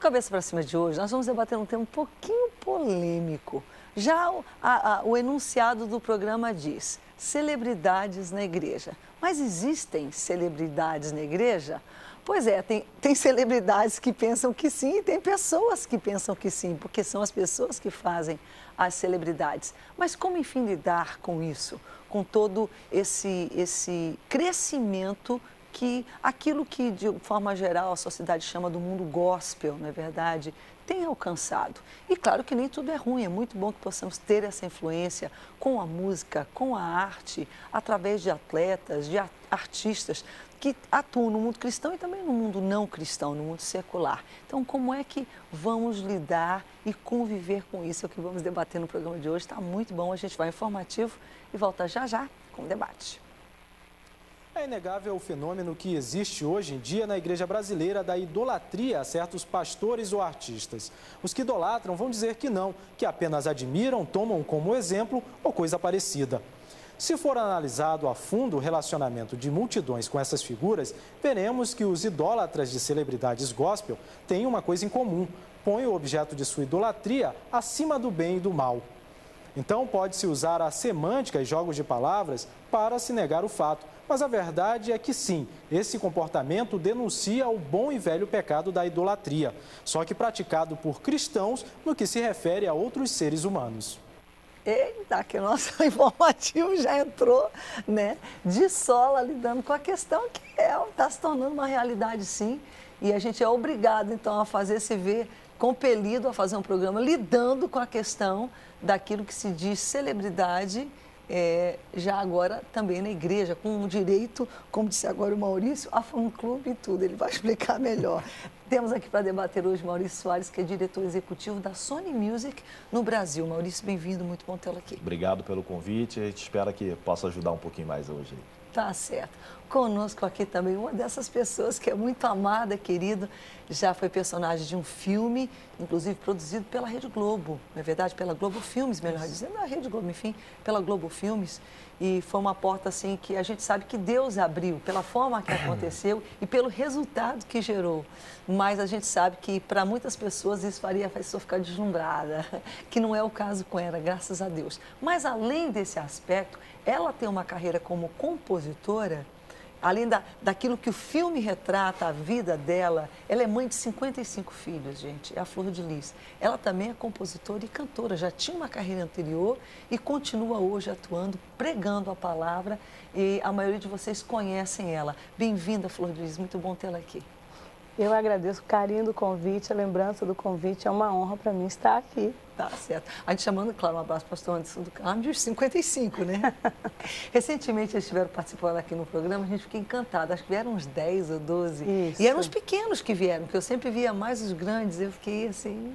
No Cabeça para Cima de hoje, nós vamos debater um tema um pouquinho polêmico. Já o enunciado do programa diz, celebridades na igreja. Mas existem celebridades na igreja? Pois é, tem celebridades que pensam que sim e tem pessoas que pensam que sim, porque são as pessoas que fazem as celebridades. Mas como, enfim, lidar com isso? Com todo esse crescimento que aquilo que, de forma geral, a sociedade chama do mundo gospel, não é verdade, tem alcançado. E claro que nem tudo é ruim, é muito bom que possamos ter essa influência com a música, com a arte, através de atletas, de artistas que atuam no mundo cristão e também no mundo não cristão, no mundo secular. Então, como é que vamos lidar e conviver com isso? É o que vamos debater no programa de hoje. Está muito bom, a gente vai informativo e volta já já com o debate. É inegável o fenômeno que existe hoje em dia na igreja brasileira da idolatria a certos pastores ou artistas. Os que idolatram vão dizer que não, que apenas admiram, tomam como exemplo ou coisa parecida. Se for analisado a fundo o relacionamento de multidões com essas figuras, veremos que os idólatras de celebridades gospel têm uma coisa em comum: põem o objeto de sua idolatria acima do bem e do mal. Então, pode-se usar a semântica e jogos de palavras para se negar o fato. Mas a verdade é que sim, esse comportamento denuncia o bom e velho pecado da idolatria, só que praticado por cristãos no que se refere a outros seres humanos. Eita, que o nosso informativo já entrou, né, de sola lidando com a questão que está se tornando uma realidade, sim. E a gente é obrigado, então, a fazer se ver compelido a fazer um programa lidando com a questão daquilo que se diz celebridade, já agora também na igreja, com o direito, como disse agora o Maurício, a fã-clube e tudo. Ele vai explicar melhor. Temos aqui para debater hoje Maurício Soares, que é diretor executivo da Sony Music no Brasil. Maurício, bem-vindo, muito bom tê-lo aqui. Obrigado pelo convite, a gente espera que possa ajudar um pouquinho mais hoje. Tá certo. Conosco aqui também uma dessas pessoas que é muito amada, querido, já foi personagem de um filme, inclusive produzido pela Rede Globo, não é verdade? Pela Globo Filmes, melhor dizendo, a Rede Globo, enfim, pela Globo Filmes. E foi uma porta, assim, que a gente sabe que Deus abriu, pela forma que aconteceu e pelo resultado que gerou. Mas a gente sabe que, para muitas pessoas, isso faria a pessoa ficar deslumbrada, que não é o caso com ela, graças a Deus. Mas, além desse aspecto, ela tem uma carreira como compositora, além daquilo que o filme retrata, a vida dela. Ela é mãe de 55 filhos, gente, é a Flor de Lis. Ela também é compositora e cantora, já tinha uma carreira anterior e continua hoje atuando, pregando a palavra, e a maioria de vocês conhecem ela. Bem-vinda, Flor de Lis, muito bom tê-la aqui. Eu agradeço o carinho do convite, a lembrança do convite, é uma honra para mim estar aqui. Tá certo. A gente chamando, claro, um abraço para o pastor Anderson do Carmo, de 55, né? Recentemente eles estiveram participando aqui no programa, a gente fica encantada. Acho que vieram uns 10 ou 12. Isso. E eram os pequenos que vieram, porque eu sempre via mais os grandes, eu fiquei assim...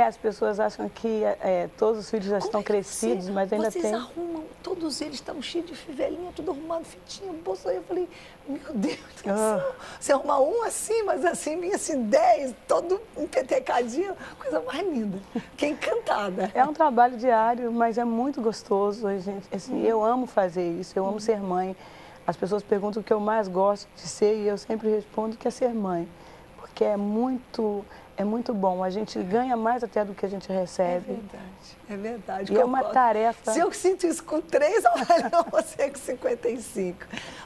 As pessoas acham que todos os filhos já estão crescidos, mas ainda vocês tem... arrumam, todos eles estavam cheios de fivelinha, tudo arrumado, fitinha, bolsa. Aí eu falei, meu Deus do céu, você arruma um assim, mas assim, vinha assim 10, todo empetecadinho, coisa mais linda. Fiquei encantada. É um trabalho diário, mas é muito gostoso. Gente, assim, eu amo fazer isso, eu amo ser mãe. As pessoas perguntam o que eu mais gosto de ser e eu sempre respondo que é ser mãe, porque é muito bom. A gente ganha mais até do que a gente recebe. É verdade. E é uma tarefa... Se eu sinto isso com 3, olha você com 55.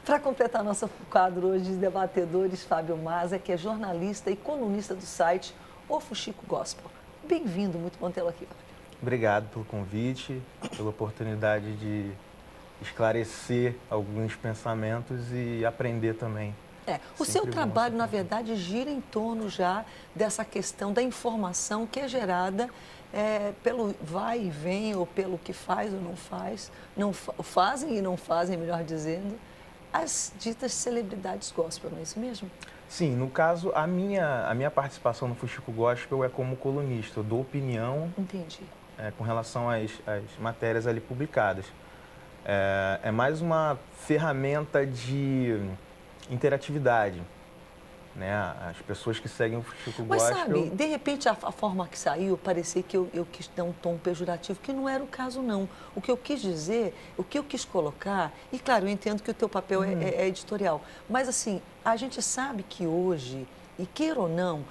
Para completar nosso quadro hoje de debatedores, Fábio Maza, que é jornalista e colunista do site O Fuxico Gospel. Bem-vindo, muito bom tê-lo aqui, Fábio. Obrigado pelo convite, pela oportunidade de esclarecer alguns pensamentos e aprender também. O seu trabalho, na verdade, gira em torno já dessa questão da informação que é gerada pelo vai e vem, ou pelo que faz ou não fazem e não fazem, melhor dizendo, as ditas celebridades gospel, não é isso mesmo? Sim, no caso, a minha participação no Fuxico Gospel é como colunista, eu dou opinião. Entendi. Com relação às matérias ali publicadas. É mais uma ferramenta de interatividade, né? As pessoas que seguem o Fuxico Gospel... Mas sabe, de repente a forma que saiu, parecia que eu quis dar um tom pejorativo, que não era o caso não. O que eu quis dizer, o que eu quis colocar, e claro, eu entendo que o teu papel é editorial, mas assim, a gente sabe que hoje, e queira ou não,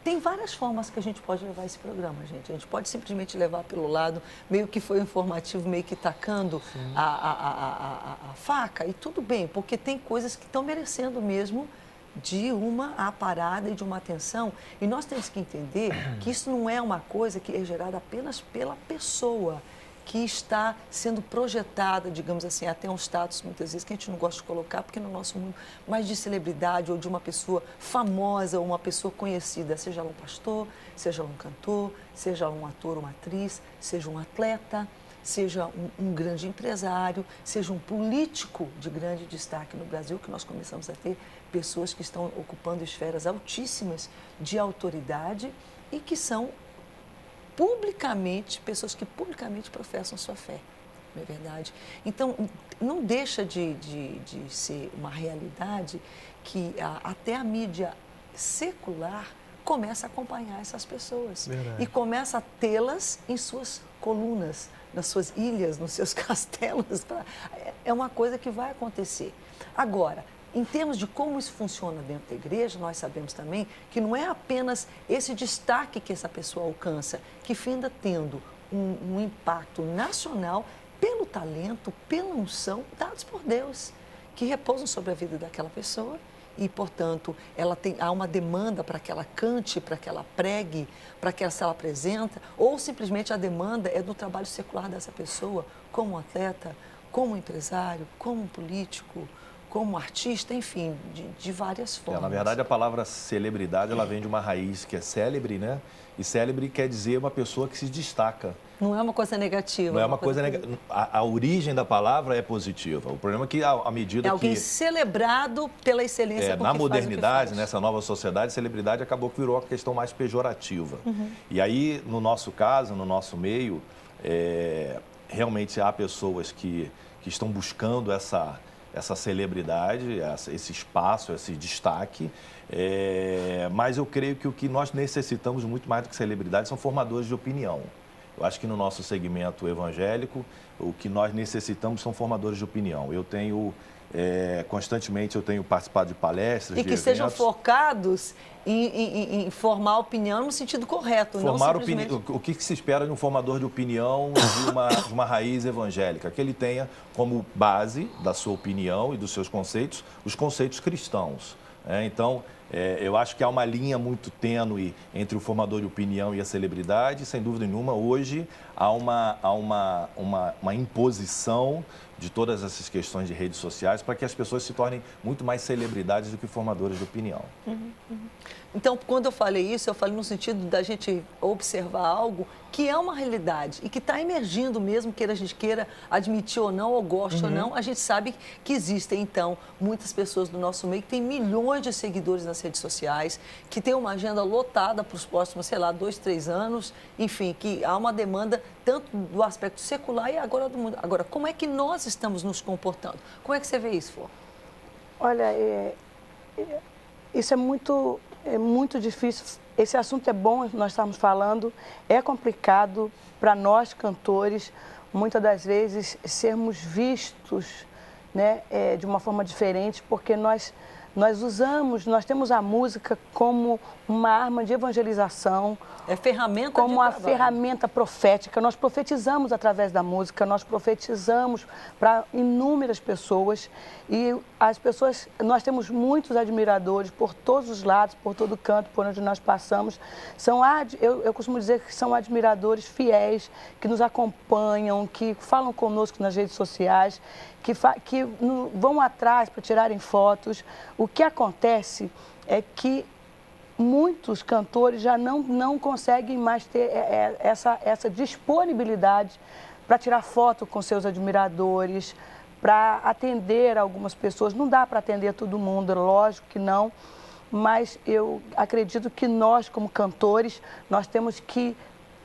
Tem várias formas que a gente pode levar esse programa, gente. A gente pode simplesmente levar pelo lado, meio que foi informativo, meio que tacando a faca, e tudo bem, porque tem coisas que estão merecendo mesmo de uma parada e de uma atenção. E nós temos que entender que isso não é uma coisa que é gerada apenas pela pessoa que está sendo projetada, digamos assim, até um status, muitas vezes, que a gente não gosta de colocar, porque no nosso mundo, mais de celebridade ou de uma pessoa famosa ou uma pessoa conhecida, seja ela um pastor, seja ela um cantor, seja ela um ator ou uma atriz, seja um atleta, seja um grande empresário, seja um político de grande destaque no Brasil, que nós começamos a ter pessoas que estão ocupando esferas altíssimas de autoridade e que são publicamente, pessoas que publicamente professam sua fé, não é verdade? Então, não deixa de ser uma realidade que até a mídia secular começa a acompanhar essas pessoas. Verdade. E começa a tê-las em suas colunas, nas suas ilhas, nos seus castelos. É uma coisa que vai acontecer. Agora, em termos de como isso funciona dentro da igreja, nós sabemos também que não é apenas esse destaque que essa pessoa alcança, que finda tendo um impacto nacional pelo talento, pela unção dados por Deus, que repousam sobre a vida daquela pessoa e, portanto, há uma demanda para que ela cante, para que ela pregue, para que ela se apresenta, ou simplesmente a demanda é do trabalho secular dessa pessoa, como um atleta, como um empresário, como um político, como artista, enfim, de várias formas. Na verdade, a palavra celebridade, ela vem de uma raiz que é célebre, né? E célebre quer dizer uma pessoa que se destaca. Não é uma coisa negativa. Não é uma coisa negativa. A origem da palavra é positiva. O problema é que, à medida que... É alguém celebrado pela excelência com na que modernidade, faz. nessa nova sociedade, celebridade acabou que virou uma questão mais pejorativa. E aí, no nosso caso, no nosso meio, realmente há pessoas que estão buscando essa celebridade, esse espaço, esse destaque, mas eu creio que o que nós necessitamos muito mais do que celebridade são formadores de opinião. Eu acho que no nosso segmento evangélico, o que nós necessitamos são formadores de opinião. Eu tenho, constantemente, eu tenho participado de palestras, e que sejam focados em formar opinião no sentido correto, formar não simplesmente... O que se espera de um formador de opinião de uma raiz evangélica? Que ele tenha como base da sua opinião e dos seus conceitos, os conceitos cristãos. Então, eu acho que há uma linha muito tênue entre o formador de opinião e a celebridade. Sem dúvida nenhuma, hoje há uma imposição de todas essas questões de redes sociais para que as pessoas se tornem muito mais celebridades do que formadores de opinião. Então, quando eu falei isso, eu falei no sentido da gente observar algo que é uma realidade e que está emergindo mesmo, queira a gente queira admitir ou não, ou goste ou não, a gente sabe que existem, então, muitas pessoas do nosso meio que têm milhões de seguidores nas redes sociais, que têm uma agenda lotada para os próximos, sei lá, 2, 3 anos, enfim, que há uma demanda tanto do aspecto secular e agora do mundo. Agora, como é que nós estamos nos comportando? Como é que você vê isso, Flor? Olha, isso é muito difícil. Esse assunto é bom, nós estamos falando, é complicado para nós, cantores, muitas das vezes, sermos vistos, né, de uma forma diferente, porque nós temos a música como uma arma de evangelização, ferramenta como uma trabalho. ferramenta profética. Nós profetizamos através da música, nós profetizamos para inúmeras pessoas e as pessoas, nós temos muitos admiradores por todos os lados, por todo canto, por onde nós passamos. Eu costumo dizer que são admiradores fiéis, que nos acompanham, que falam conosco nas redes sociais, que vão atrás para tirarem fotos. O que acontece é que muitos cantores já não conseguem mais ter essa disponibilidade para tirar foto com seus admiradores, para atender algumas pessoas. Não dá para atender todo mundo, lógico que não, mas eu acredito que nós, como cantores, nós temos que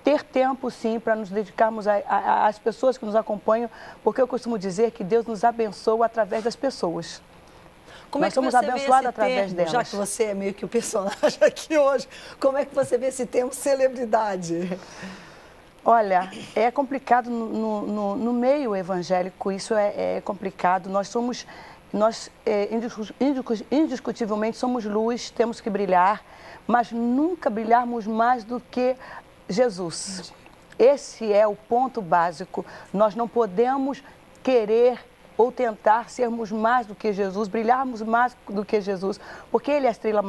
ter tempo, sim, para nos dedicarmos às pessoas que nos acompanham, porque eu costumo dizer que Deus nos abençoa através das pessoas. Nós somos abençoados através delas. Já que você é meio que o personagem aqui hoje, como é que você vê esse termo celebridade? Olha, é complicado no meio evangélico, isso é complicado. Nós somos nós indiscutivelmente somos luz, temos que brilhar, mas nunca brilharmos mais do que Jesus. Esse é o ponto básico. Nós não podemos querer ou tentar sermos mais do que Jesus, brilharmos mais do que Jesus, porque Ele é a estrela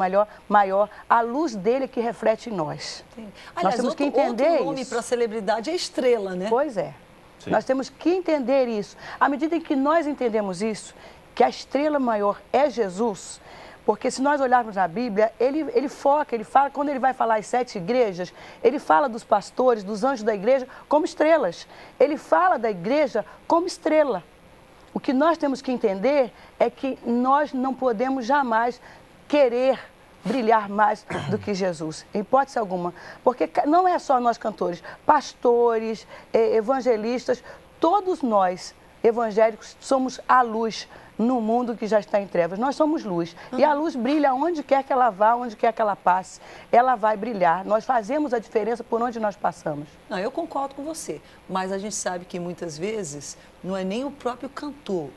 maior, a luz dele que reflete em nós. Aliás, nós temos que entender outro nome para celebridade é estrela, né? Pois é. Sim. Nós temos que entender isso. À medida em que nós entendemos isso, que a estrela maior é Jesus, porque se nós olharmos na Bíblia, ele foca, ele fala, quando ele vai falar as 7 igrejas, ele fala dos pastores, dos anjos da igreja como estrelas. Ele fala da igreja como estrela. O que nós temos que entender é que nós não podemos jamais querer brilhar mais do que Jesus, em hipótese alguma. Porque não é só nós cantores, pastores, evangelistas, todos nós evangélicos somos a luz no mundo que já está em trevas. Nós somos luz. E a luz brilha onde quer que ela vá, onde quer que ela passe. Ela vai brilhar. Nós fazemos a diferença por onde nós passamos. Não, eu concordo com você, mas a gente sabe que muitas vezes não é nem o próprio cantor.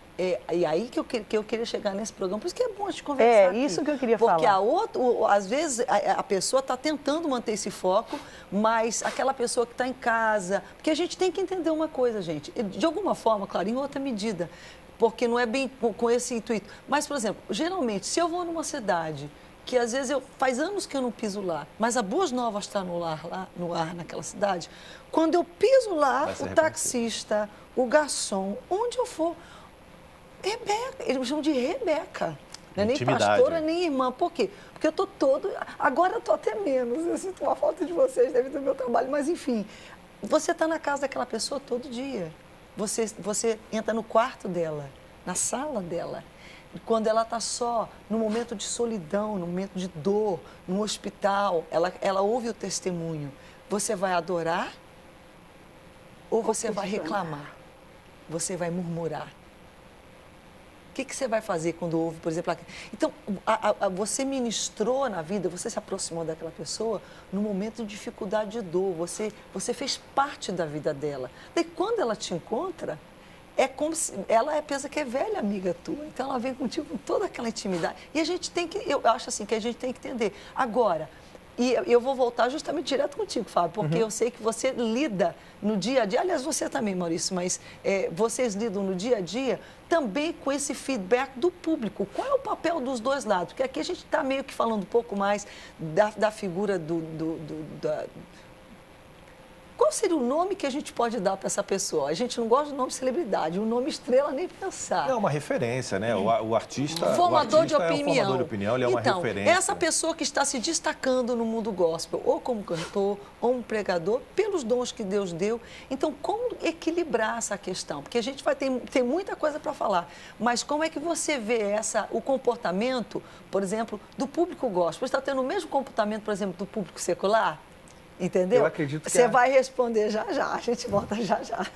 E aí que eu queria chegar nesse programa, por isso que é bom a gente conversar aqui. Isso que eu queria Porque falar. Às vezes a pessoa está tentando manter esse foco, mas aquela pessoa que está em casa... Porque a gente tem que entender uma coisa, gente. De alguma forma, claro, em outra medida, porque não é bem com esse intuito. Mas, por exemplo, geralmente, se eu vou numa cidade que às vezes faz anos que eu não piso lá, mas a Boas Novas está no ar naquela cidade, quando eu piso lá, o taxista, o garçom, onde eu for, Rebeca, eles me chamam de Rebeca. Não é nem pastora, nem irmã. Por quê? Porque eu estou agora eu estou até menos, eu sinto uma falta de vocês devido ao meu trabalho, mas enfim, você está na casa daquela pessoa todo dia. Você entra no quarto dela, na sala dela. Quando ela está só, no momento de solidão, no momento de dor, no hospital, ela ouve o testemunho. Você vai adorar ou você vai reclamar? Você vai murmurar? O que você vai fazer quando ouve, por exemplo... Então, você ministrou na vida, você se aproximou daquela pessoa no momento de dificuldade, de dor. Você fez parte da vida dela. Daí, quando ela te encontra, é como se... Ela pensa que é velha amiga tua. Então, ela vem contigo com toda aquela intimidade. E a gente tem que... Eu acho assim que a gente tem que entender. Agora... E eu vou voltar justamente direto contigo, Fábio, porque eu sei que você lida no dia a dia, aliás, você também, Maurício, mas vocês lidam no dia a dia também com esse feedback do público. Qual é o papel dos dois lados? Porque aqui a gente está meio que falando um pouco mais da figura Qual seria o nome que a gente pode dar para essa pessoa? A gente não gosta do nome celebridade, o nome estrela nem pensar. É uma referência, né? O artista, formador de opinião. É um formador de opinião, ele é uma referência. Essa pessoa que está se destacando no mundo gospel, ou como cantor, ou um pregador, pelos dons que Deus deu. Então, como equilibrar essa questão? Porque a gente vai ter muita coisa para falar, mas como é que você vê o comportamento, por exemplo, do público gospel? Você está tendo o mesmo comportamento, por exemplo, do público secular? Entendeu? Eu acredito que Você vai responder já já, a gente volta já já.